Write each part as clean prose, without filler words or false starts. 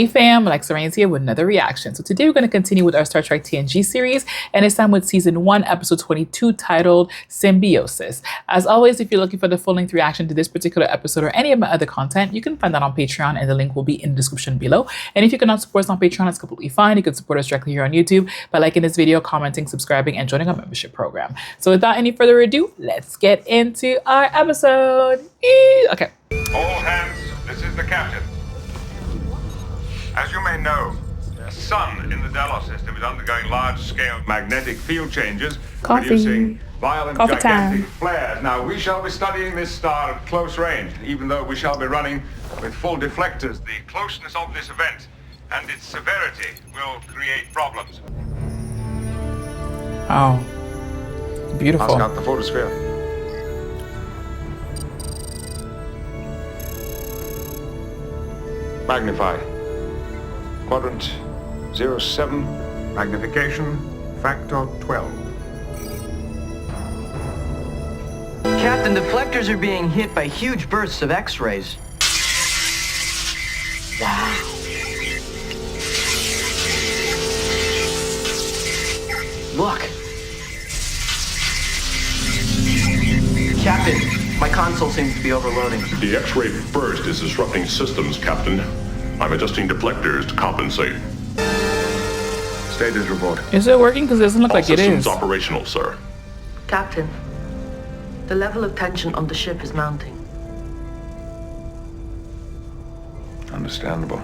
fam, Alexxa Rains here with another reaction. So today we're going to continue with our Star Trek TNG series, and it's time with season 1, episode 22, titled Symbiosis. As always, if you're looking for the full-length reaction to this particular episode or any of my other content, you can find that on Patreon, and the link will be in the description below. And if you cannot support us on Patreon, it's completely fine. You can support us directly here on YouTube by liking this video, commenting, subscribing, and joining our membership program. So without any further ado, let's get into our episode. Okay. All hands, this is the captain. As you may know, the sun in the Delos system is undergoing large-scale magnetic field changes, producing violent, gigantic flares. Now, we shall be studying this star at close range, even though we shall be running with full deflectors. The closeness of this event and its severity will create problems. Oh, beautiful. I'll scout the photosphere. Magnify. Quadrant 07, magnification factor 12. Captain, deflectors are being hit by huge bursts of X-rays. Wow. Look. Captain, my console seems to be overloading. The X-ray burst is disrupting systems, Captain. I'm adjusting deflectors to compensate. Status report. Is it working? Because it doesn't look All like it is. systems operational, sir. Captain, the level of tension on the ship is mounting. Understandable.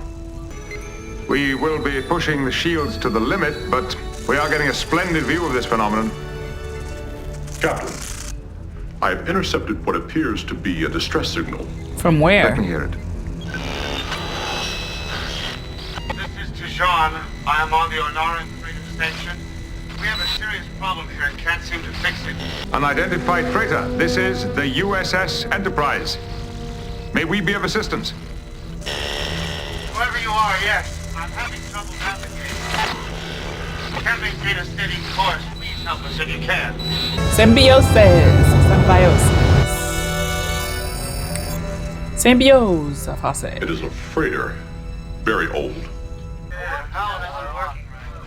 We will be pushing the shields to the limit, but we are getting a splendid view of this phenomenon. Captain, I have intercepted what appears to be a distress signal. From where? Let me hear it. This is to Jean. I am on the Ornaran freighter station. We have a serious problem here and can't seem to fix it. Unidentified freighter. This is the USS Enterprise. May we be of assistance? Whoever you are, yes. I'm having trouble navigating. Can't maintain a steady course. Please help us if you can. Symbiosis. Symbiose, I say. It is a freighter, very old. How isn't working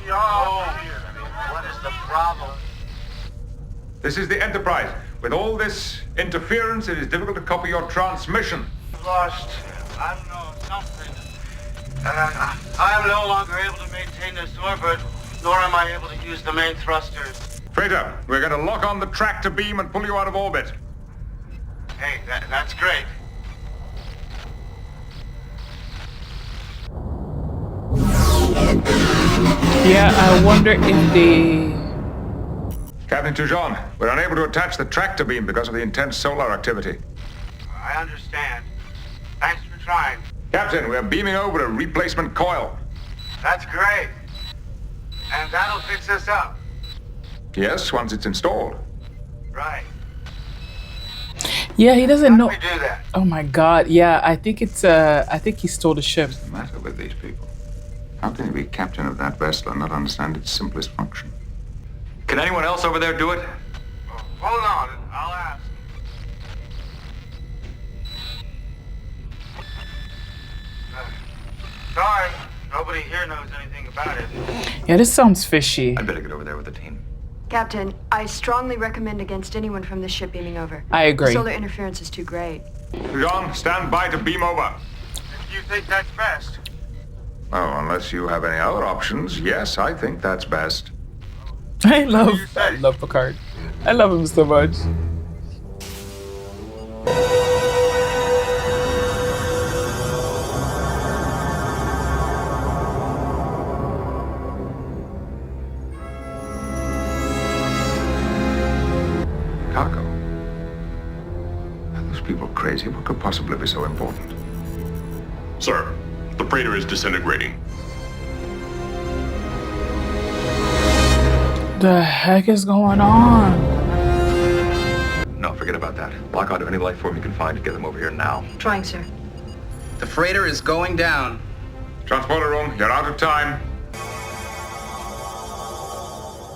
right? What is the problem? This is the Enterprise. With all this interference, it is difficult to copy your transmission. Lost. I don't know, something. I am no longer able to maintain this orbit, nor am I able to use the main thrusters. Freighter, we're going to lock on the tractor beam and pull you out of orbit. Hey, that's great. Yeah, I wonder if they... Captain Tujon, we're unable to attach the tractor beam because of the intense solar activity. I understand. Thanks for trying. Captain, we're beaming over a replacement coil. That's great. And that'll fix us up. Yes, once it's installed. Right. Yeah, he doesn't know. How do we do that? Oh my God. Yeah, I think it's I think he stole the ship. What's the matter with these people? How can you be captain of that vessel and not understand its simplest function? Can anyone else over there do it? Hold on, I'll ask. Sorry, nobody here knows anything about it. Yeah, this sounds fishy. I'd better get over there with the team. Captain, I strongly recommend against anyone from the ship beaming over. I agree. Solar interference is too great. Tujon, stand by to beam over. If you think that's best. Oh, unless you have any other options, yes, I think that's best. I love Picard. I love him so much. Cargo. Are those people crazy? What could possibly be so important? Sir, the freighter is disintegrating. The heck is going on? No, forget about that. Block out any life form you can find to get them over here now. Trying, sir. The freighter is going down. Transporter room, you're out of time.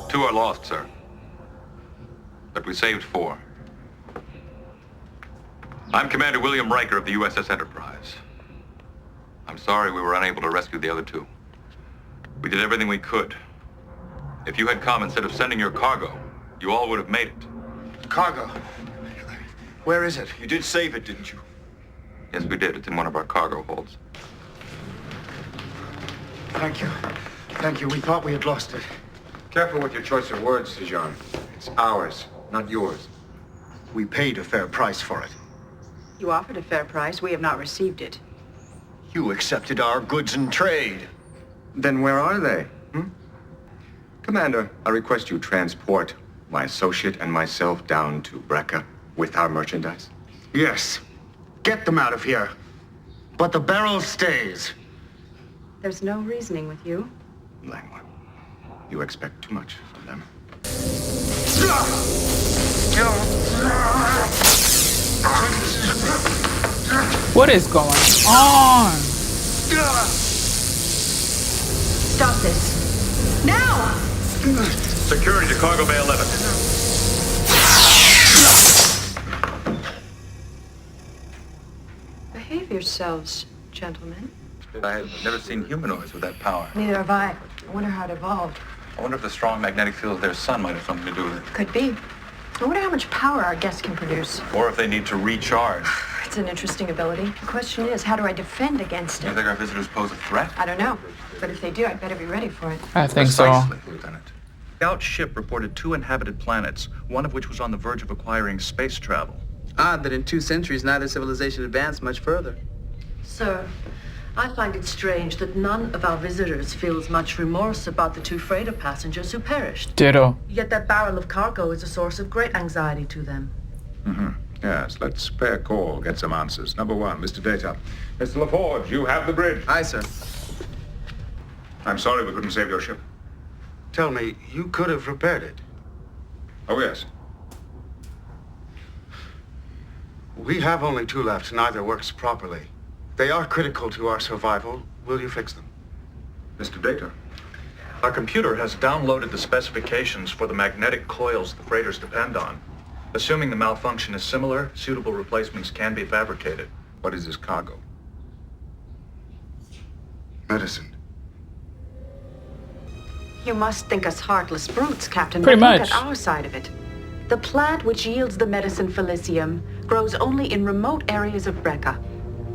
2 are lost, sir. But we saved 4. I'm Commander William Riker of the USS Enterprise. I'm sorry we were unable to rescue the other two. We did everything we could. If you had come instead of sending your cargo, you all would have made it. Cargo. Where is it? You did save it, didn't you? Yes, we did. It's in one of our cargo holds. Thank you. Thank you. We thought we had lost it. Careful with your choice of words, Jean. It's ours, not yours. We paid a fair price for it. You offered a fair price. We have not received it. You accepted our goods and trade. Then where are they? Commander, I request you transport my associate and myself down to Brekka with our merchandise. Yes. Get them out of here. But the barrel stays. There's no reasoning with you. Langmore, you expect too much from them. What is going on? Stop this. Now! Security to cargo bay 11. Behave yourselves, gentlemen. I have never seen humanoids with that power. Neither have I. I wonder how it evolved. I wonder if the strong magnetic field of their sun might have something to do with it. Could be. I wonder how much power our guests can produce. Or if they need to recharge. It's an interesting ability. The question is, how do I defend against Do you it? think our visitors pose a threat? I don't know. But if they do, I'd better be ready for it. I think so. Precisely, Lieutenant. Scout ship reported 2 inhabited planets, one of which was on the verge of acquiring space travel. Odd that in 2 centuries neither civilization advanced much further. Sir, I find it strange that none of our visitors feels much remorse about the 2 freighter passengers who perished. Ditto. Yet that barrel of cargo is a source of great anxiety to them. Yes, let's pay a call, get some answers. Number 1, Mr. Data. Mr. LaForge, you have the bridge. Aye, sir. I'm sorry we couldn't save your ship. Tell me, you could have repaired it. Oh, yes. We have only 2 left. Neither works properly. They are critical to our survival. Will you fix them? Mr. Data. Our computer has downloaded the specifications for the magnetic coils the freighters depend on. Assuming the malfunction is similar, suitable replacements can be fabricated. What is this cargo? Medicine. You must think us heartless brutes, Captain. Pretty but much. Look at our side of it. The plant which yields the medicine Felicium grows only in remote areas of Brekka.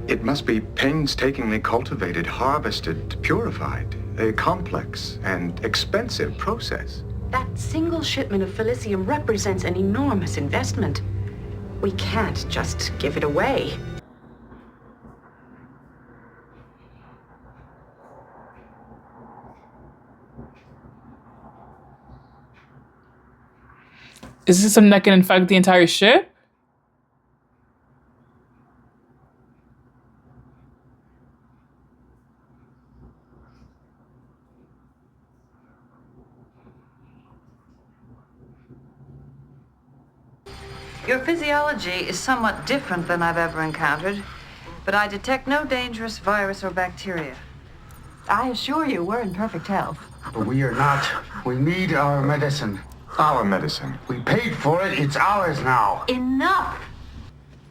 It must be painstakingly cultivated, harvested, purified. A complex and expensive process. That single shipment of Felicium represents an enormous investment. We can't just give it away. Is this something that can infect the entire ship? Your physiology is somewhat different than I've ever encountered, but I detect no dangerous virus or bacteria. I assure you, we're in perfect health. But we are not. We need our medicine. Our medicine. We paid for it. It's ours now. Enough!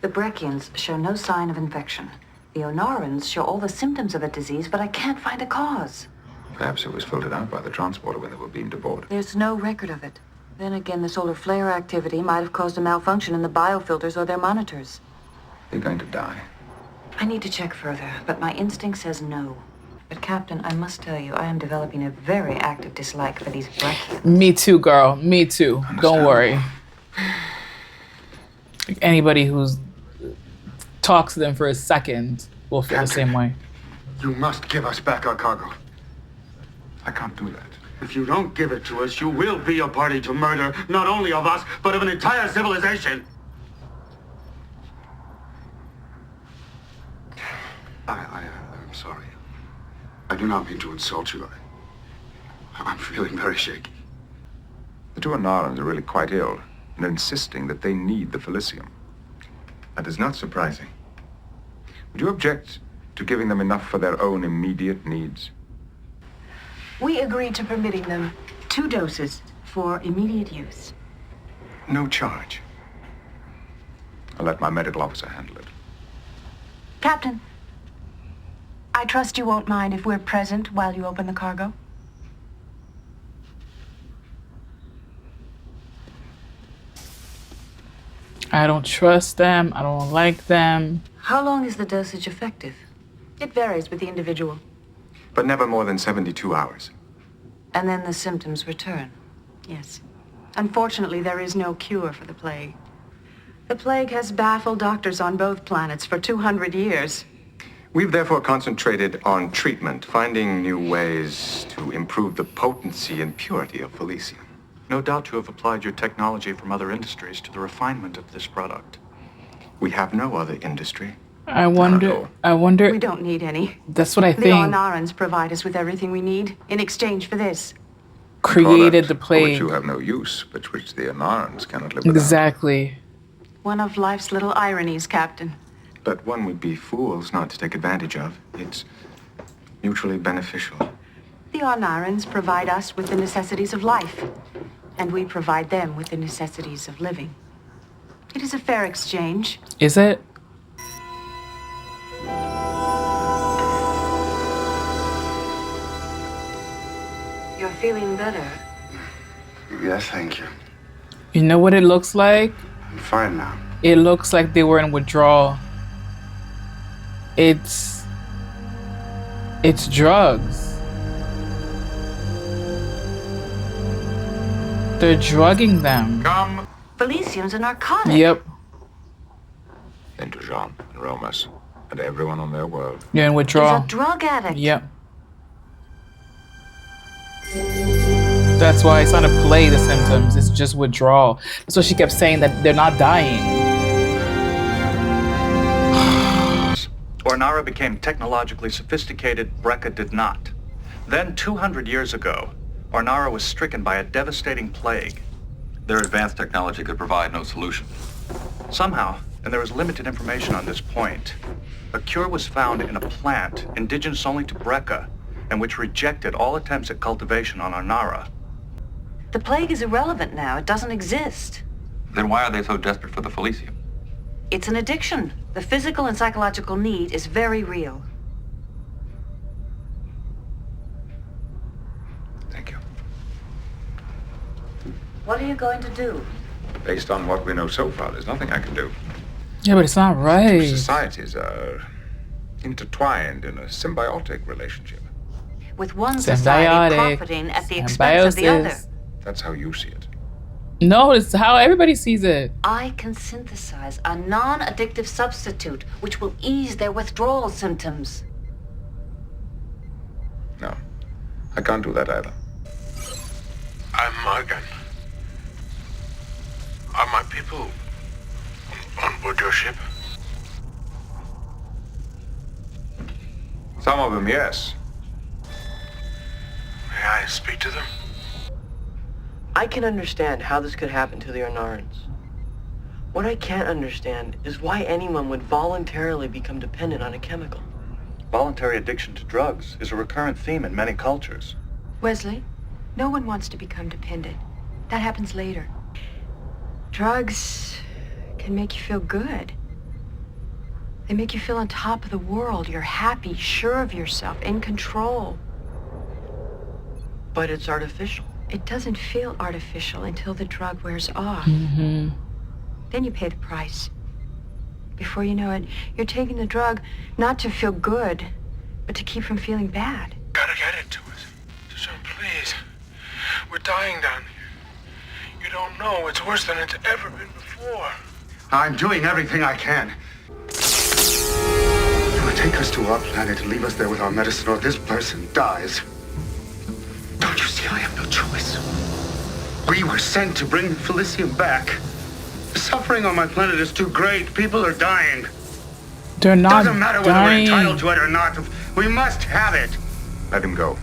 The Brekkians show no sign of infection. The Onarans show all the symptoms of a disease, but I can't find a cause. Perhaps it was filtered out by the transporter when they were beamed aboard. There's no record of it. Then again, the solar flare activity might have caused a malfunction in the biofilters or their monitors. They're going to die. I need to check further, but my instinct says no. But Captain, I must tell you, I am developing a very active dislike for these Brekkians. Me too, girl. Me too. Don't worry. Like anybody who's talks to them for a second will feel the same way. You must give us back our cargo. I can't do that. If you don't give it to us, you will be a party to murder, not only of us, but of an entire civilization. I'm sorry. I do not mean to insult you. I'm feeling very shaky. The 2 Onarans are really quite ill and are insisting that they need the Felicium. That is not surprising. Would you object to giving them enough for their own immediate needs? We agreed to permitting them 2 doses for immediate use. No charge. I'll let my medical officer handle it. Captain, I trust you won't mind if we're present while you open the cargo. I don't trust them. I don't like them. How long is the dosage effective? It varies with the individual. But never more than 72 hours. And then the symptoms return. Yes. Unfortunately, there is no cure for the plague. The plague has baffled doctors on both planets for 200 years. We've therefore concentrated on treatment, finding new ways to improve the potency and purity of Felicium. No doubt you have applied your technology from other industries to the refinement of this product. We have no other industry. I wonder. We don't need any. That's what I The think. Ornarans provide us with everything we need in exchange for this. Created the For which plague. you have no use, but which the Anarans cannot live without. Exactly. One of life's little ironies, Captain. But one would be fools not to take advantage of. It's mutually beneficial. The Ornarans provide us with the necessities of life, and we provide them with the necessities of living. It is a fair exchange. Is it? You're feeling better. Yes, thank you. You know what it looks like? I'm fine now. It looks like they were in withdrawal. It's drugs. They're drugging them. Come Felicium's a narcotic. Yep. into Jean and Romas and everyone on their world. You're in He's withdrawal. a drug addict. Yep. That's why it's not a play, the symptoms. It's just withdrawal. So she kept saying that they're not dying. Ornara became technologically sophisticated, Brekka did not. Then, 200 years ago, Ornara was stricken by a devastating plague. Their advanced technology could provide no solution. Somehow, and there is limited information on this point, a cure was found in a plant indigenous only to Brekka, and which rejected all attempts at cultivation on Ornara. The plague is irrelevant now. It doesn't exist. Then why are they so desperate for the Felicium? It's an addiction. The physical and psychological need is very real. Thank you. What are you going to do? Based on what we know so far, there's nothing I can do. Yeah, but it's not right. Societies are intertwined in a symbiotic relationship. With one society Symbiotic. profiting at the expense of the other. Symbiosis. That's how you see it. No, it's how everybody sees it. I can synthesize a non-addictive substitute which will ease their withdrawal symptoms. No, I can't do that either. I'm Morgan. Are my people on board your ship? Some of them, yes. May I speak to them? I can understand how this could happen to the Ornarans. What I can't understand is why anyone would voluntarily become dependent on a chemical. Voluntary addiction to drugs is a recurrent theme in many cultures. Wesley, no one wants to become dependent. That happens later. Drugs can make you feel good. They make you feel on top of the world. You're happy, sure of yourself, in control. But it's artificial. It doesn't feel artificial until the drug wears off. Mm-hmm. Then you pay the price. Before you know it, you're taking the drug not to feel good, but to keep from feeling bad. Gotta get it to us. Jean, please. We're dying down here. You don't know. It's worse than it's ever been before. I'm doing everything I can. You would take us to our planet and leave us there with our medicine, or this person dies. Don't you see I have no choice? We were sent to bring Felicium back. The suffering on my planet is too great. People are dying. They're not Doesn't matter whether we're entitled to it or not. We must have it. Let him go.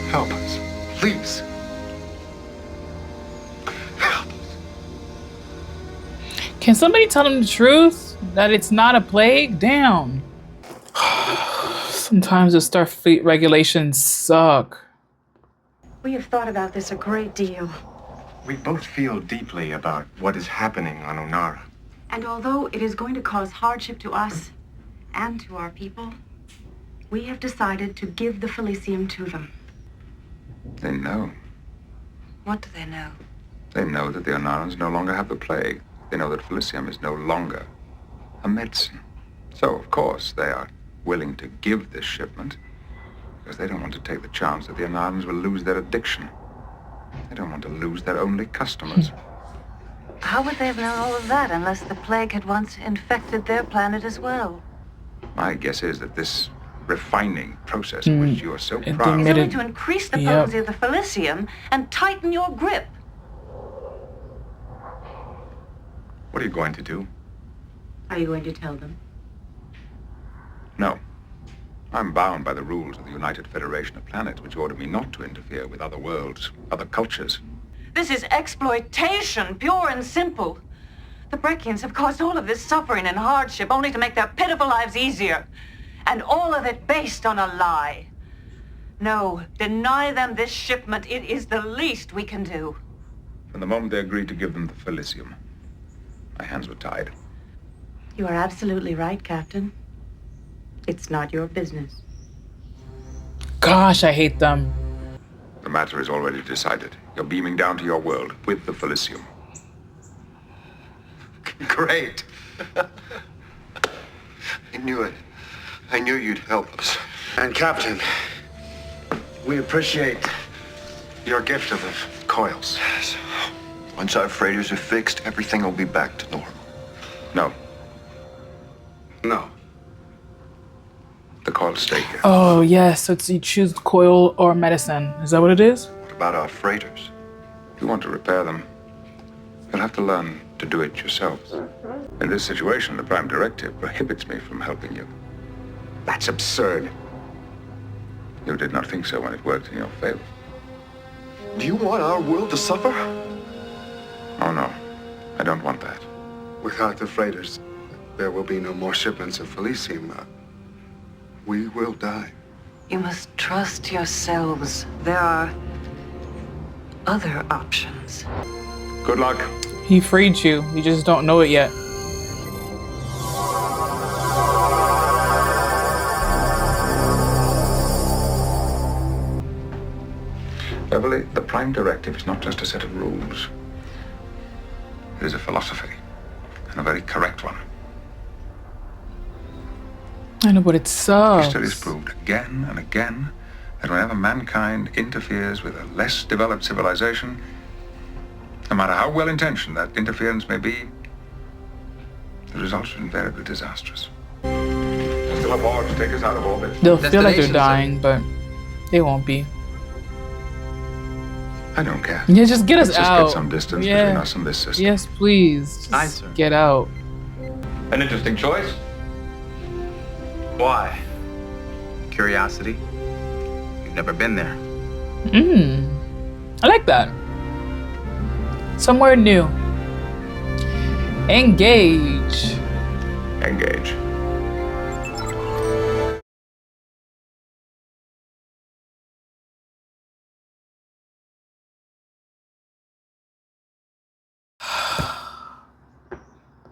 Help us, please. Help us. Can somebody tell them the truth? That it's not a plague? Damn. Sometimes the Starfleet regulations suck. We have thought about this a great deal. We both feel deeply about what is happening on Onara. And although it is going to cause hardship to us and to our people, we have decided to give the Felicium to them. They know. What do they know? They know that the Onarans no longer have the plague. They know that Felicium is no longer a medicine. So, of course, they are willing to give this shipment because they don't want to take the chance that the Onarans will lose their addiction. They don't want to lose their only customers. How would they have known all of that unless the plague had once infected their planet as well? My guess is that this refining process of which you are so It's proud only to increase the potency of the Felicium and tighten your grip. What are you going to do? Are you going to tell them? No. I'm bound by the rules of the United Federation of Planets, which order me not to interfere with other worlds, other cultures. This is exploitation, pure and simple. The Breckians have caused all of this suffering and hardship only to make their pitiful lives easier. And all of it based on a lie. No, deny them this shipment. It is the least we can do. From the moment they agreed to give them the Felicium, my hands were tied. You are absolutely right, Captain. It's not your business. Gosh, I hate them. The matter is already decided. You're beaming down to your world with the Felicium. Great. I knew it. I knew you'd help us. And Captain, we appreciate your gift of the coils. Once our freighters are fixed, everything will be back to normal. No. No. The coils stay here. Oh, yes. So you choose coil or medicine. Is that what it is? What about our freighters? If you want to repair them, you'll have to learn to do it yourselves. In this situation, the Prime Directive prohibits me from helping you. That's absurd. You did not think so when it worked in your favor. Do you want our world to suffer? Oh, no. I don't want that. Without the freighters, there will be no more shipments of Felicium. We will die. You must trust yourselves. There are other options. Good luck. He freed you. You just don't know it yet. Beverly, the Prime Directive is not just a set of rules. It is a philosophy, and a very correct one. I know, but it sucks. History has proved again and again that whenever mankind interferes with a less developed civilization, no matter how well-intentioned that interference may be, the results are invariably disastrous. Still have Borg to take us out of orbit. They'll feel like they're dying, but they won't be. I don't care. Yeah, just get us Let's out. Just get some distance between us and this system. Yes, please. Just Aye, sir. get out. An interesting choice. Why? Curiosity? You've never been there. I like that. Somewhere new. Engage. Engage.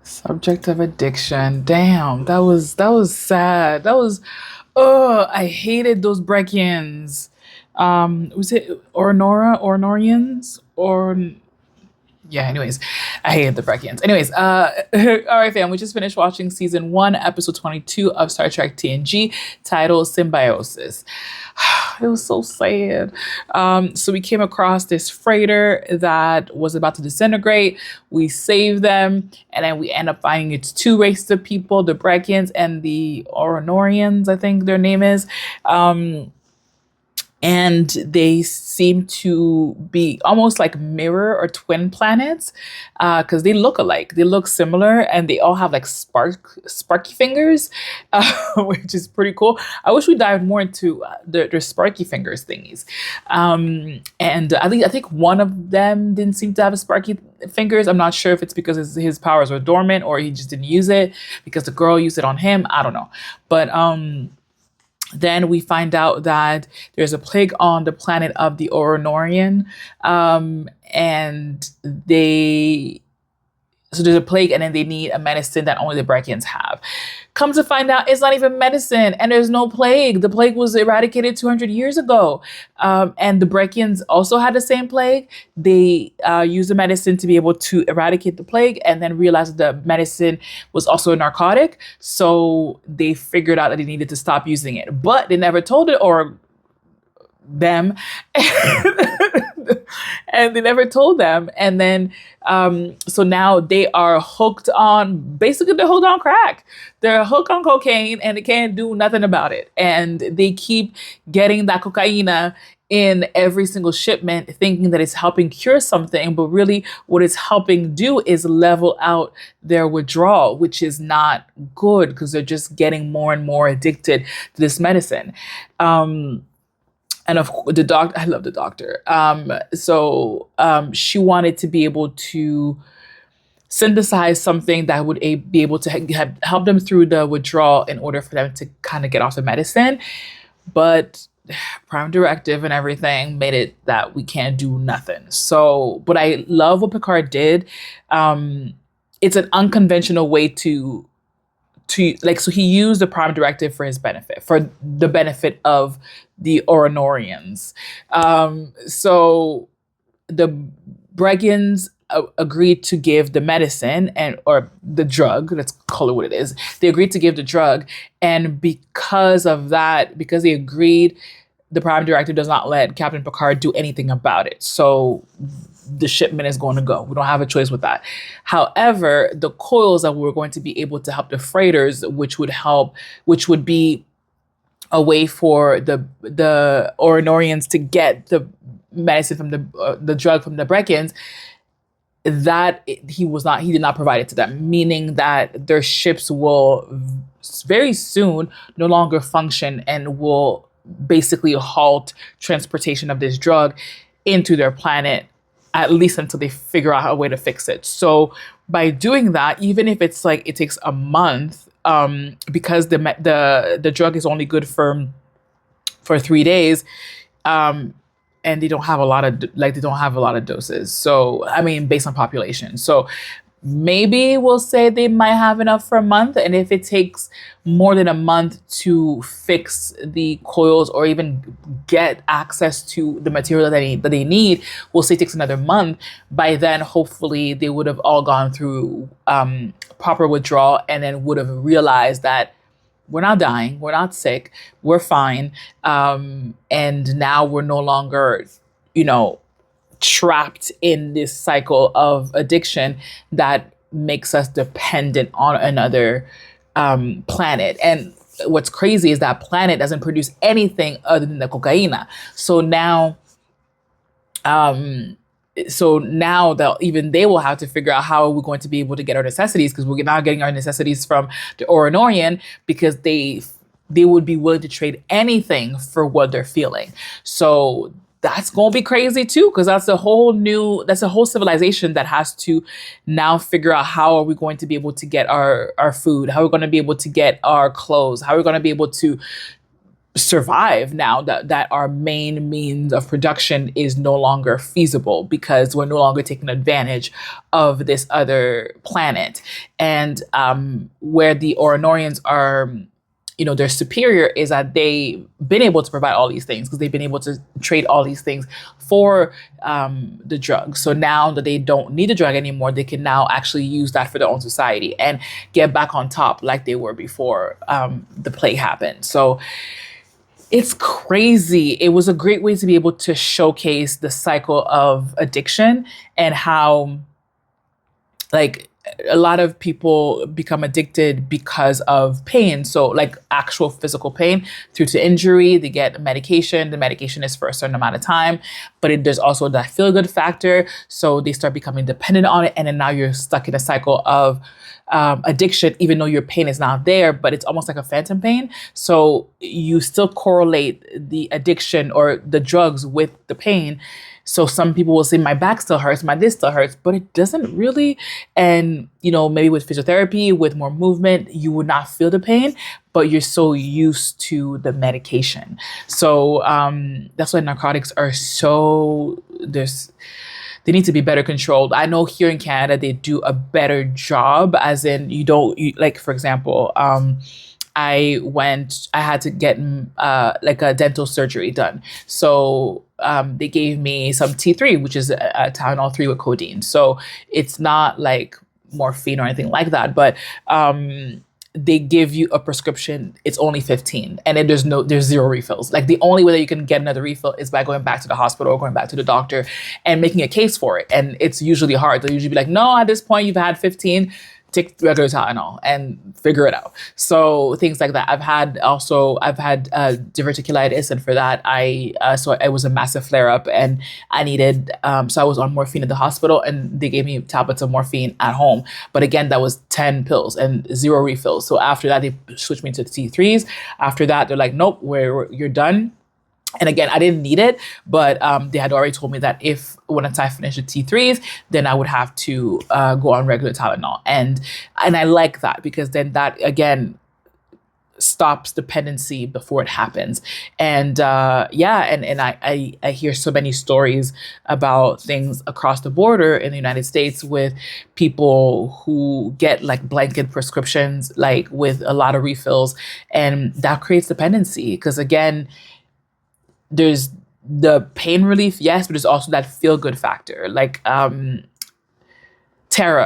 Subject of addiction. Damn, that was sad. I hated those Breckians. Was it Ornorians? Yeah, anyways, I hated the Breckians. Anyways, all right, fam, we just finished watching season 1, episode 22 of Star Trek TNG, titled Symbiosis. It was so sad. So we came across this freighter that was about to disintegrate. We saved them, and then we end up finding it's two races of people, the Breckians and the Ornorians, I think their name is. And they seem to be almost like mirror or twin planets because they look alike. They look similar, and they all have like sparky fingers, which is pretty cool. I wish we dived more into their sparky fingers thingies. And I think one of them didn't seem to have a sparky fingers. I'm not sure if it's because his powers were dormant or he just didn't use it because the girl used it on him. I don't know. But then we find out that there's a plague on the planet of the Oronorian, and so there's a plague, and then they need a medicine that only the Breckians have. Comes to find out, it's not even medicine, and there's no plague. The plague was eradicated 200 years ago, and the Breckians also had the same plague. They used the medicine to be able to eradicate the plague, and then realized that the medicine was also a narcotic. So they figured out that they needed to stop using it, but they never told it or them. And they never told them. And then, so now they are hooked on, basically they're hooked on crack. They're hooked on cocaine and they can't do nothing about it. And they keep getting that cocaina in every single shipment, thinking that it's helping cure something. But really what it's helping do is level out their withdrawal, which is not good because they're just getting more and more addicted to this medicine. And of course, the doctor, I love the doctor. So she wanted to be able to synthesize something that would be able to help them through the withdrawal in order for them to kind of get off the medicine. But Prime Directive and everything made it that we can't do nothing. So, but I love what Picard did. It's an unconventional way to so he used the Prime Directive for his benefit, for the benefit of the Oronorians. So the Breckians agreed to give the medicine or the drug, let's call it what it is. They agreed to give the drug. And because of that, because they agreed, the Prime Directive does not let Captain Picard do anything about it. So the shipment is going to go. We don't have a choice with that. However, the coils that we're going to be able to help the freighters, which would be a way for the Oronorians to get the medicine from the drug from the Breckians, that he did not provide it to them, meaning that their ships will very soon no longer function and will basically halt transportation of this drug into their planet, at least until they figure out a way to fix it. So by doing that, even if it's like it takes a month, because the drug is only good for 3 days, and they don't have a lot of doses. So I mean, based on population. So maybe we'll say they might have enough for a month. And if it takes more than a month to fix the coils or even get access to the material that they need, we'll say it takes another month. By then, hopefully they would have all gone through proper withdrawal and then would have realized that we're not dying, we're not sick, we're fine. And now we're no longer, trapped in this cycle of addiction that makes us dependent on another planet. And what's crazy is that planet doesn't produce anything other than the cocaina. So now that even they will have to figure out how are we going to be able to get our necessities, because we're now getting our necessities from the Oronorian, because they would be willing to trade anything for what they're feeling. So that's going to be crazy too, because that's a whole civilization that has to now figure out how are we going to be able to get our food, how are we going to be able to get our clothes, how are we going to be able to survive now that our main means of production is no longer feasible because we're no longer taking advantage of this other planet. And where the Oronorians are, their superior is that they've been able to provide all these things because they've been able to trade all these things for the drug. So now that they don't need the drug anymore, they can now actually use that for their own society and get back on top like they were before the plague happened. So it's crazy. It was a great way to be able to showcase the cycle of addiction and how, a lot of people become addicted because of pain. So actual physical pain through to injury, they get medication. The medication is for a certain amount of time, but there's also that feel good factor. So they start becoming dependent on it. And then now you're stuck in a cycle of addiction, even though your pain is not there, but it's almost like a phantom pain. So you still correlate the addiction or the drugs with the pain. So some people will say my back still hurts, my this still hurts, but it doesn't really. And, you know, maybe with physiotherapy, with more movement, you would not feel the pain, but you're so used to the medication. So that's why narcotics are they need to be better controlled. I know here in Canada, they do a better job, as in like, for example, I had to get like a dental surgery done. So they gave me some T3, which is a Tylenol 3 with codeine. So it's not like morphine or anything like that, but they give you a prescription. It's only 15, and then there's zero refills. Like the only way that you can get another refill is by going back to the hospital or going back to the doctor and making a case for it. And it's usually hard. They'll usually be like, no, at this point you've had 15. Take regular Tylenol and figure it out. So things like that. I've had diverticulitis, and for that so it was a massive flare up, and I needed so I was on morphine at the hospital, and they gave me tablets of morphine at home. But again, that was 10 pills and zero refills. So after that, they switched me to T3s. After that, they're like, nope, you're done. And again, I didn't need it, but they had already told me that once I finished the T3s, then I would have to go on regular Tylenol. And I like that, because then that, again, stops dependency before it happens. And I hear so many stories about things across the border in the United States with people who get like blanket prescriptions, like with a lot of refills, and that creates dependency. Because again, there's the pain relief, yes, but there's also that feel-good factor. Like Tara,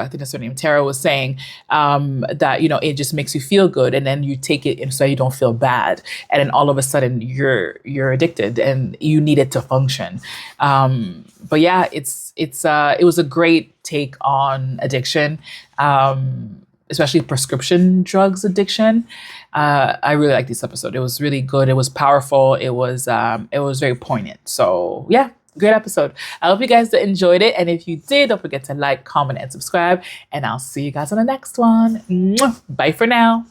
I think that's her name, Tara was saying that, you know, it just makes you feel good, and then you take it and so you don't feel bad. And then all of a sudden you're addicted and you need it to function. But yeah, it was a great take on addiction, especially prescription drugs addiction. I really liked this episode. It was really good. It was powerful. It was very poignant. So yeah, great episode. I hope you guys enjoyed it. And if you did, don't forget to like, comment, and subscribe. And I'll see you guys on the next one. Mwah. Bye for now.